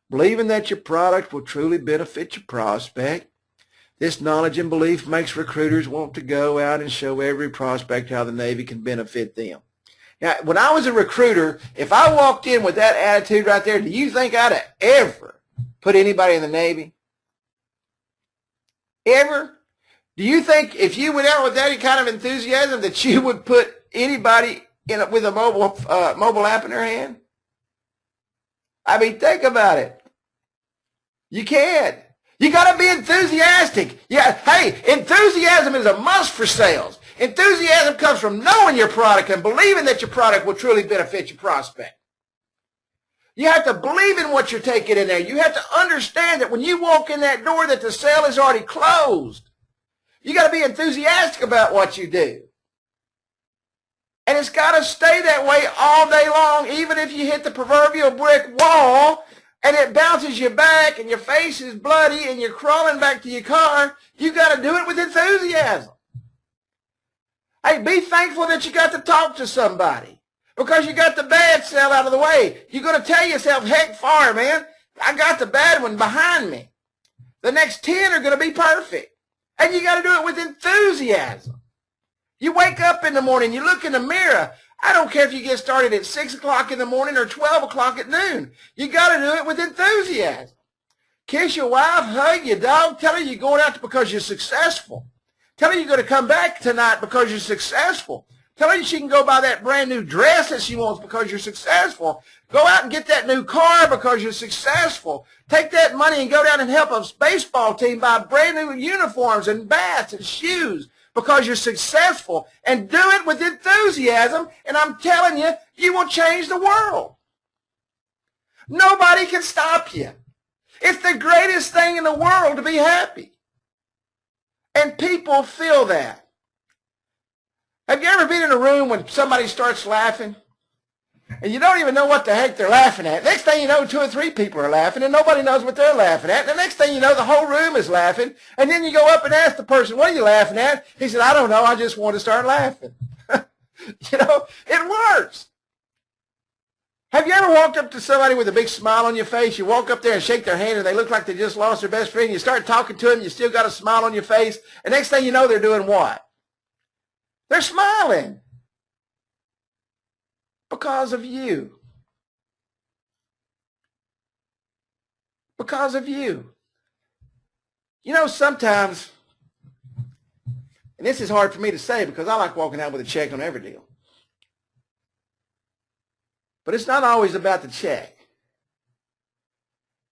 believing that your product will truly benefit your prospect. This knowledge and belief makes recruiters want to go out and show every prospect how the Navy can benefit them. Now, when I was a recruiter, if I walked in with that attitude right there, do you think I'd have ever put anybody in the Navy? Ever? Do you think if you went out with that kind of enthusiasm that you would put anybody with a mobile app in their hand? I mean, think about it. You can't. You got to be enthusiastic. Yeah, hey, enthusiasm is a must for sales. Enthusiasm comes from knowing your product and believing that your product will truly benefit your prospect. You have to believe in what you're taking in there. You have to understand that when you walk in that door that the sale is already closed. You got to be enthusiastic about what you do. And it's got to stay that way all day long, even if you hit the proverbial brick wall and it bounces you back and your face is bloody and you're crawling back to your car. You got to do it with enthusiasm. Hey, be thankful that you got to talk to somebody because you got the bad sale out of the way. You're going to tell yourself, heck far, man, I got the bad one behind me. The next 10 are going to be perfect. And you got to do it with enthusiasm. You wake up in the morning, you look in the mirror. I don't care if you get started at 6 o'clock in the morning or 12 o'clock at noon. You got to do it with enthusiasm. Kiss your wife, hug your dog, tell her you're going out because you're successful. Tell her you're going to come back tonight because you're successful. Tell her she can go buy that brand new dress that she wants because you're successful. Go out and get that new car because you're successful. Take that money and go down and help a baseball team buy brand new uniforms and bats and shoes because you're successful. And do it with enthusiasm, and I'm telling you, you will change the world. Nobody can stop you. It's the greatest thing in the world to be happy. And people feel that. Have you ever been in a room when somebody starts laughing? And you don't even know what the heck they're laughing at. Next thing you know, 2 or 3 people are laughing, and nobody knows what they're laughing at. And the next thing you know, the whole room is laughing. And then you go up and ask the person, what are you laughing at? He said, I don't know. I just want to start laughing. It works. Have you ever walked up to somebody with a big smile on your face? You walk up there and shake their hand, and they look like they just lost their best friend. You start talking to them, you still got a smile on your face. And next thing you know, they're doing what? They're smiling. Because of you. Because of you. Sometimes, and this is hard for me to say because I like walking out with a check on every deal. But it's not always about the check.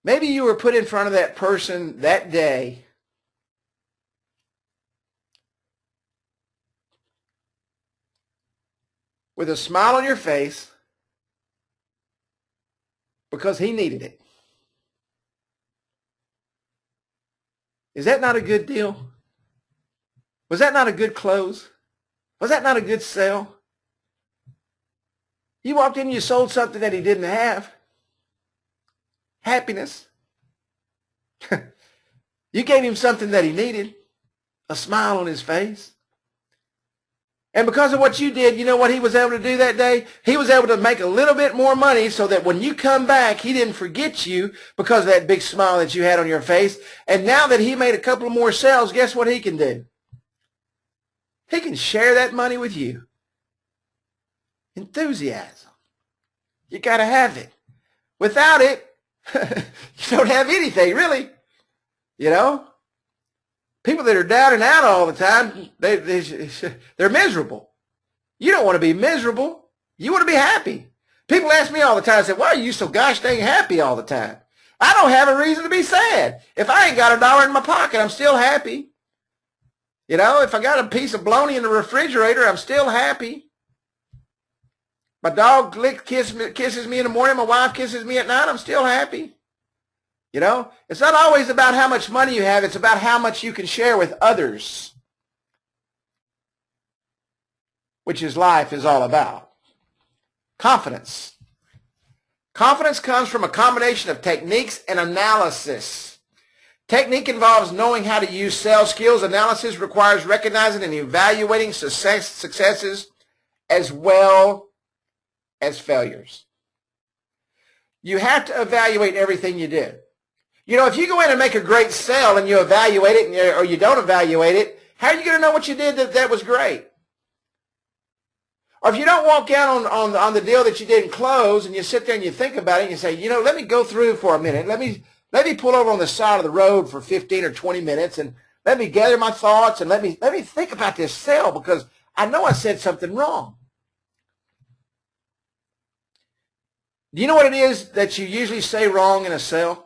Maybe you were put in front of that person that day with a smile on your face because he needed it. Is that not a good deal? Was that not a good close? Was that not a good sell? You walked in and you sold something that he didn't have. Happiness. You gave him something that he needed. A smile on his face. And because of what you did, you know what he was able to do that day? He was able to make a little bit more money so that when you come back, he didn't forget you because of that big smile that you had on your face. And now that he made a couple of more sales, guess what he can do? He can share that money with you. Enthusiasm. You got to have it. Without it, you don't have anything, really. People that are down and out all the time, they're miserable. You don't want to be miserable. You want to be happy. People ask me all the time, say, why are you so gosh dang happy all the time? I don't have a reason to be sad. If I ain't got $1 in my pocket, I'm still happy. If I got a piece of bologna in the refrigerator, I'm still happy. My dog kisses me in the morning. My wife kisses me at night. I'm still happy. It's not always about how much money you have. It's about how much you can share with others, which is life is all about. Confidence. Confidence comes from a combination of techniques and analysis. Technique involves knowing how to use sales skills. Analysis requires recognizing and evaluating successes as well as failures. You have to evaluate everything you do. If you go in and make a great sale and you evaluate it or you don't evaluate it, how are you going to know what you did that was great? Or if you don't walk out on the deal that you didn't close and you sit there and you think about it and you say, let me go through for a minute. Let me pull over on the side of the road for 15 or 20 minutes and let me gather my thoughts and let me think about this sale because I know I said something wrong. Do you know what it is that you usually say wrong in a sale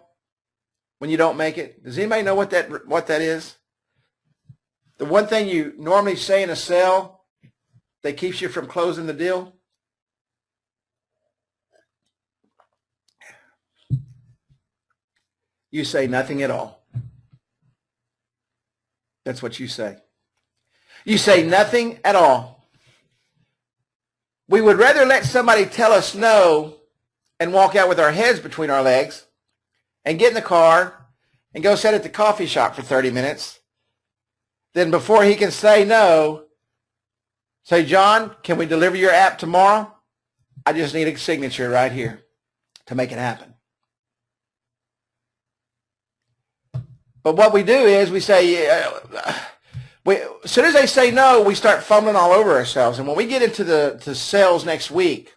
when you don't make it? Does anybody know what that is? The one thing you normally say in a sale that keeps you from closing the deal? You say nothing at all. That's what you say. You say nothing at all. We would rather let somebody tell us no and walk out with our heads between our legs and get in the car and go sit at the coffee shop for 30 minutes than before he can say no, say, John, can we deliver your app tomorrow? I just need a signature right here to make it happen. But what we do is we say, as soon as they say no, we start fumbling all over ourselves. And when we get into the sales next week,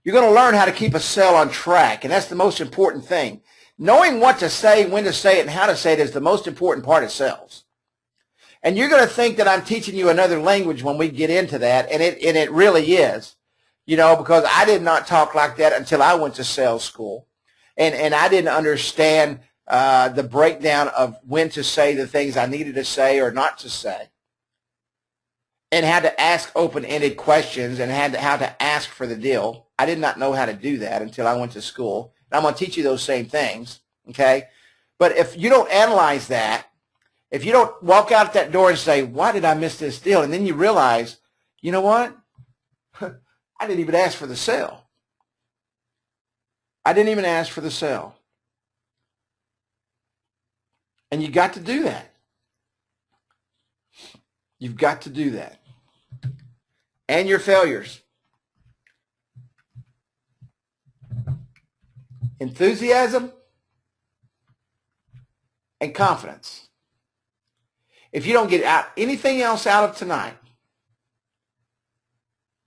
you're going to learn how to keep a sale on track, and that's the most important thing. Knowing what to say, when to say it, and how to say it is the most important part of sales. And you're going to think that I'm teaching you another language when we get into that, and it really is. Because I did not talk like that until I went to sales school, and I didn't understand the breakdown of when to say the things I needed to say or not to say, and had to ask open-ended questions and how to ask for the deal. I did not know how to do that until I went to school. And I'm going to teach you those same things, okay? But if you don't analyze that, if you don't walk out that door and say, why did I miss this deal? And then you realize, you know what? I didn't even ask for the sale. I didn't even ask for the sale. And you got to do that. You've got to do that. And your failures. Enthusiasm and confidence. If you don't get out anything else out of tonight,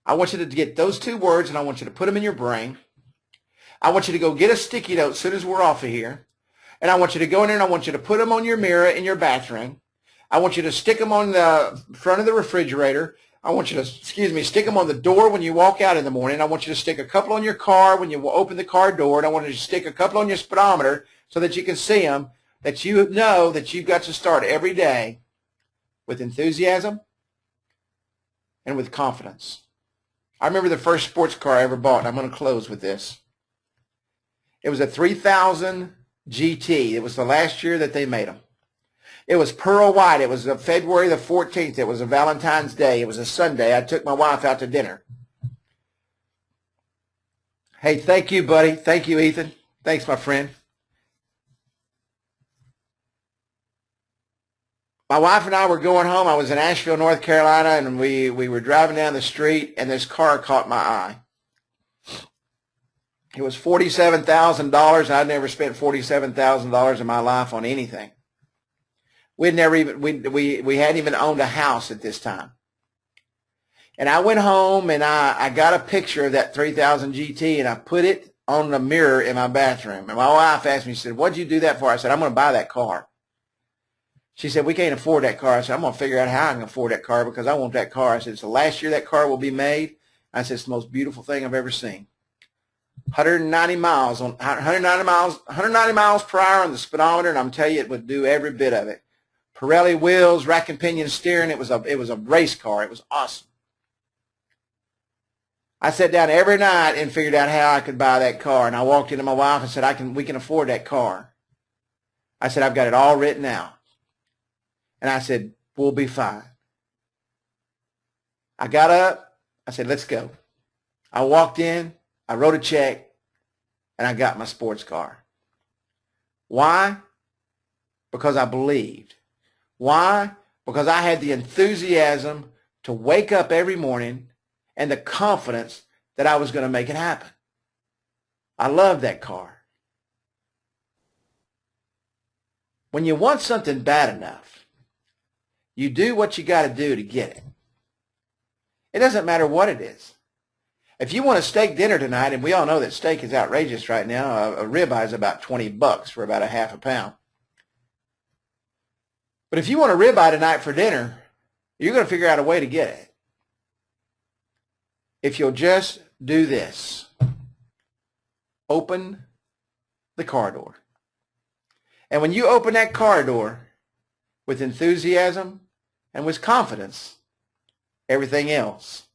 I want you to get those two words and I want you to put them in your brain. I want you to go get a sticky note as soon as we're off of here. And I want you to go in there and I want you to put them on your mirror in your bathroom. I want you to stick them on the front of the refrigerator. I want you to, stick them on the door when you walk out in the morning. I want you to stick a couple on your car when you open the car door. And I want you to stick a couple on your speedometer so that you can see them, that you know that you've got to start every day with enthusiasm and with confidence. I remember the first sports car I ever bought, and I'm going to close with this. It was a 3000 GT. It was the last year that they made them. It was pearl white. It was February the 14th. It was a Valentine's Day. It was a Sunday. I took my wife out to dinner. Hey, thank you, buddy. Thank you, Ethan. Thanks, my friend. My wife and I were going home. I was in Asheville, North Carolina, and we were driving down the street, and this car caught my eye. It was $47,000, and I'd never spent $47,000 in my life on anything. We hadn't even owned a house at this time. And I went home and I got a picture of that 3000 GT and I put it on the mirror in my bathroom. And my wife asked me, she said, "What'd you do that for?" I said, "I'm going to buy that car." She said, "We can't afford that car." I said, "I'm going to figure out how I can afford that car because I want that car." I said, "It's the last year that car will be made." I said, "It's the most beautiful thing I've ever seen." 190 miles per hour on the speedometer, and I'm telling you, it would do every bit of it. Pirelli wheels, rack and pinion steering. It was a race car. It was awesome. I sat down every night and figured out how I could buy that car. And I walked into my wife and said, we can afford that car. I said, "I've got it all written out." And I said, "We'll be fine." I got up. I said, "Let's go." I walked in. I wrote a check. And I got my sports car. Why? Because I believed. Why? Because I had the enthusiasm to wake up every morning and the confidence that I was going to make it happen. I loved that car. When you want something bad enough, you do what you got to do to get it. It doesn't matter what it is. If you want a steak dinner tonight, and we all know that steak is outrageous right now, a ribeye is about $20 for about a half a pound. But if you want a ribeye tonight for dinner, you're going to figure out a way to get it. If you'll just do this. Open the car door. And when you open that car door with enthusiasm and with confidence, everything else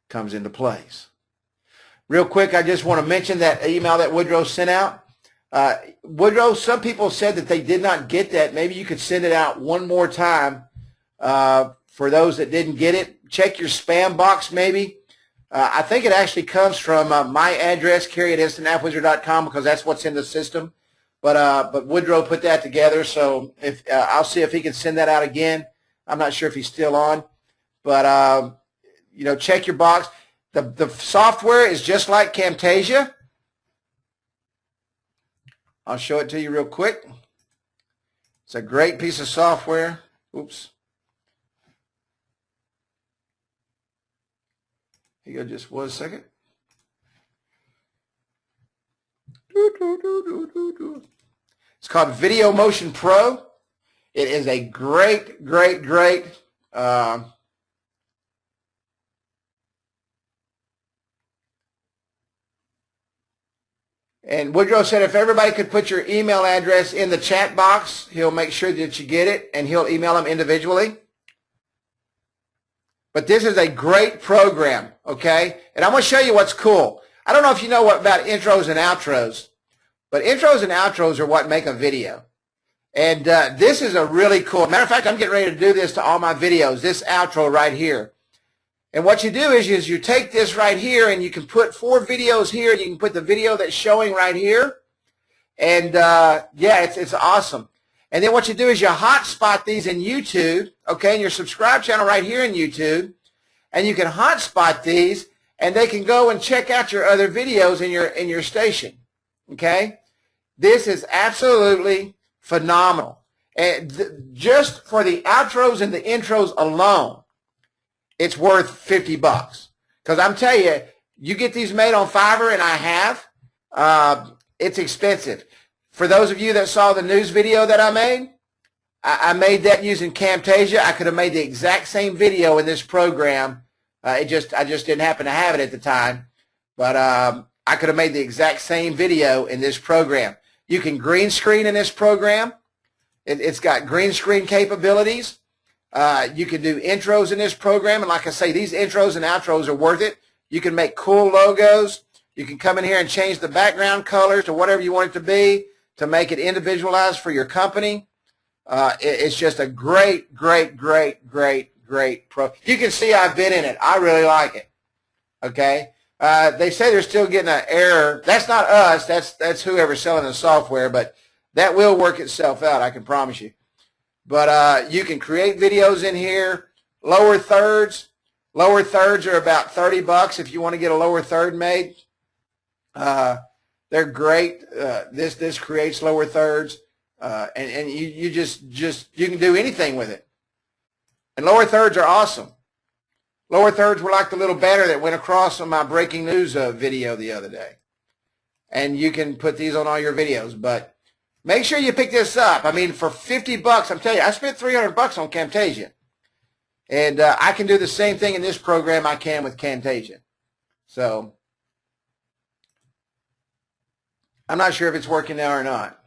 comes into place. Real quick, I just want to mention that email that Woodrow sent out. Woodrow, some people said that they did not get that. Maybe you could send it out one more time for those that didn't get it. Check your spam box maybe. I think it actually comes from my address, Kerry@instantapwizard.com, because that's what's in the system. But Woodrow put that together, so if I'll see if he can send that out again. I'm not sure if he's still on. But, check your box. The software is just like Camtasia. I'll show it to you real quick. It's a great piece of software. Oops. Here you go, just 1 second. It's called Video Motion Pro. It is a great and Woodrow said if everybody could put your email address in the chat box, he'll make sure that you get it, and he'll email them individually. But this is a great program, okay? And I'm going to show you what's cool. I don't know if you know what about intros and outros, but intros and outros are what make a video. And this is a really cool, matter of fact, I'm getting ready to do this to all my videos, this outro right here. And what you do is you take this right here, and you can put 4 videos here. You can put the video that's showing right here. And, yeah, it's awesome. And then what you do is you hotspot these in YouTube, okay, in your subscribe channel right here in YouTube. And you can hotspot these, and they can go and check out your other videos in your station, okay? This is absolutely phenomenal. And just for the outros and the intros alone, it's worth $50. Because I'm telling you, you get these made on Fiverr, and I have, it's expensive. For those of you that saw the news video that I made that using Camtasia. I could have made the exact same video in this program. I just didn't happen to have it at the time. But I could have made the exact same video in this program. You can green screen in this program. It's got green screen capabilities. You can do intros in this program. And like I say, these intros and outros are worth it. You can make cool logos. You can come in here and change the background colors to whatever you want it to be to make it individualized for your company. It's just a great pro. You can see I've been in it. I really like it. Okay. They say they're still getting an error. That's not us. That's whoever's selling the software, but that will work itself out, I can promise you. But you can create videos in here. Lower thirds are about $30 if you want to get a lower third made. They're great. This creates lower thirds. And you you can do anything with it. And lower thirds are awesome. Lower thirds were like the little banner that went across on my breaking news video the other day. And you can put these on all your videos. But make sure you pick this up. I mean, for $50, I'm telling you, I spent $300 on Camtasia. And I can do the same thing in this program I can with Camtasia. So I'm not sure if it's working now or not.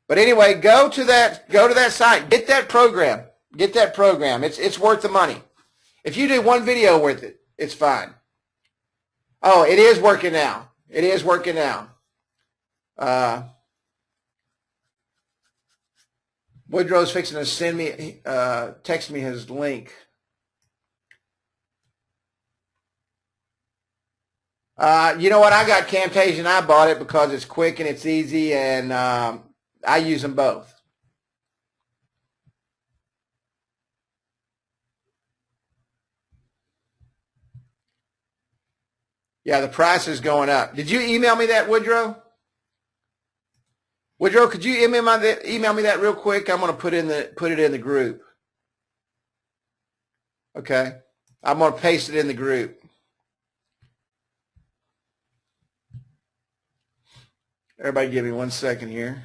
But anyway, go to that site. Get that program. Get that program. It's worth the money. If you do one video with it, it's fine. Oh, it is working now. It is working now. Woodrow's fixing to send me, text me his link. You know what? I got Camtasia and I bought it because it's quick and it's easy, and I use them both. Yeah, the price is going up. Did you email me that, Woodrow? Woodrow, could you email me that real quick? I'm going to put it in the group. Okay, I'm going to paste it in the group. Everybody, give me 1 second here.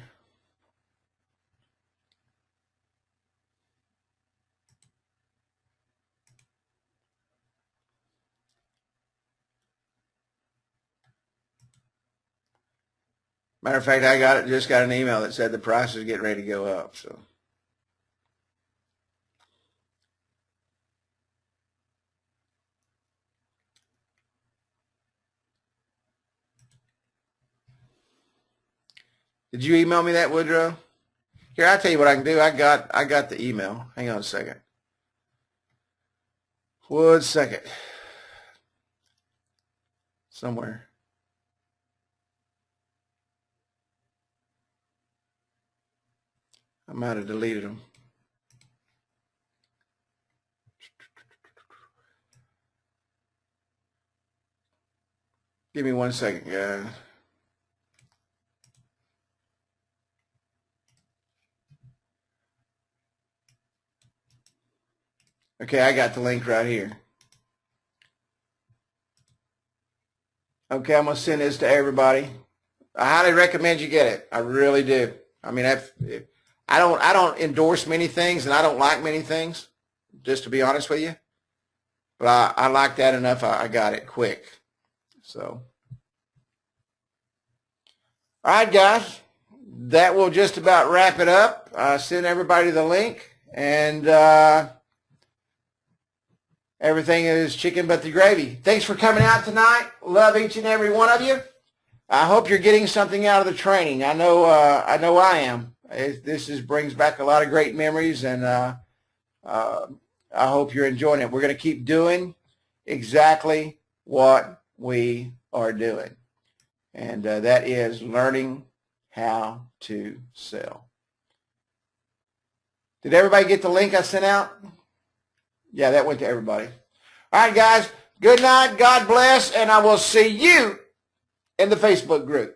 Matter of fact, I just got an email that said the price is getting ready to go up. So, did you email me that, Woodrow? Here, I'll tell you what I can do. I got the email. Hang on a second. 1 second. Somewhere. I might have deleted them. Give me 1 second, guys. Okay, I got the link right here. Okay, I'm going to send this to everybody. I highly recommend you get it. I really do. I mean, I don't endorse many things, and I don't like many things, just to be honest with you. But I like that enough. I got it quick. So, all right, guys, that will just about wrap it up. Send everybody the link, and everything is chicken but the gravy. Thanks for coming out tonight. Love each and every one of you. I hope you're getting something out of the training. I know I am. This brings back a lot of great memories, and I hope you're enjoying it. We're going to keep doing exactly what we are doing, and that is learning how to sell. Did everybody get the link I sent out? Yeah, that went to everybody. All right, guys. Good night. God bless, and I will see you in the Facebook group.